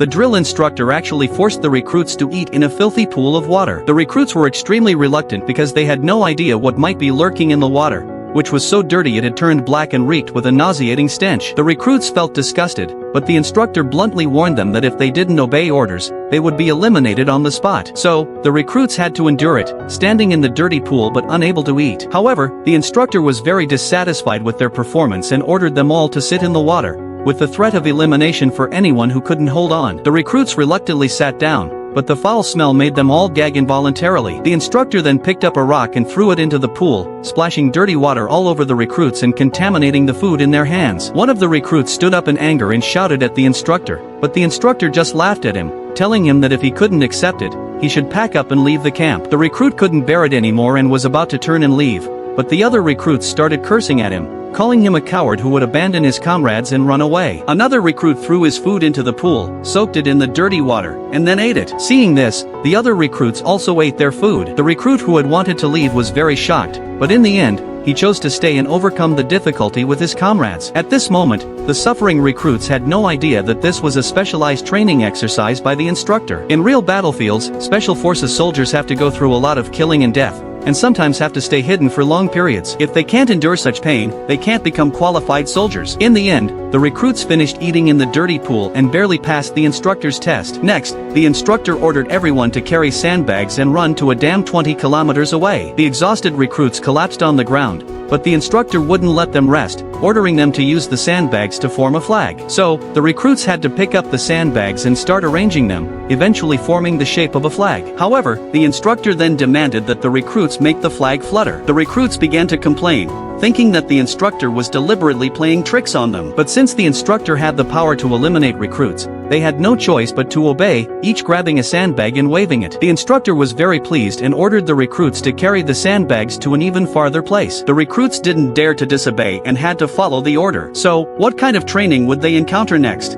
the drill instructor actually forced the recruits to eat in a filthy pool of water. The recruits were extremely reluctant because they had no idea what might be lurking in the water, which was so dirty it had turned black and reeked with a nauseating stench. The recruits felt disgusted, but the instructor bluntly warned them that if they didn't obey orders, they would be eliminated on the spot. So, the recruits had to endure it, standing in the dirty pool but unable to eat. However, the instructor was very dissatisfied with their performance and ordered them all to sit in the water, with the threat of elimination for anyone who couldn't hold on. The recruits reluctantly sat down, but the foul smell made them all gag involuntarily. The instructor then picked up a rock and threw it into the pool, splashing dirty water all over the recruits and contaminating the food in their hands. One of the recruits stood up in anger and shouted at the instructor, but the instructor just laughed at him, telling him that if he couldn't accept it, he should pack up and leave the camp. The recruit couldn't bear it anymore and was about to turn and leave, but the other recruits started cursing at him, calling him a coward who would abandon his comrades and run away. Another recruit threw his food into the pool, soaked it in the dirty water, and then ate it. Seeing this, the other recruits also ate their food. The recruit who had wanted to leave was very shocked, but in the end, he chose to stay and overcome the difficulty with his comrades. At this moment, the suffering recruits had no idea that this was a specialized training exercise by the instructor. In real battlefields, special forces soldiers have to go through a lot of killing and death, and sometimes have to stay hidden for long periods. If they can't endure such pain, they can't become qualified soldiers. In the end, the recruits finished eating in the dirty pool and barely passed the instructor's test. Next, the instructor ordered everyone to carry sandbags and run to a dam 20 kilometers away. The exhausted recruits collapsed on the ground, but the instructor wouldn't let them rest, ordering them to use the sandbags to form a flag. So, the recruits had to pick up the sandbags and start arranging them, eventually forming the shape of a flag. However, the instructor then demanded that the recruits make the flag flutter. The recruits began to complain, thinking that the instructor was deliberately playing tricks on them. But since the instructor had the power to eliminate recruits, they had no choice but to obey, each grabbing a sandbag and waving it. The instructor was very pleased and ordered the recruits to carry the sandbags to an even farther place. The recruits didn't dare to disobey and had to follow the order. So, what kind of training would they encounter next?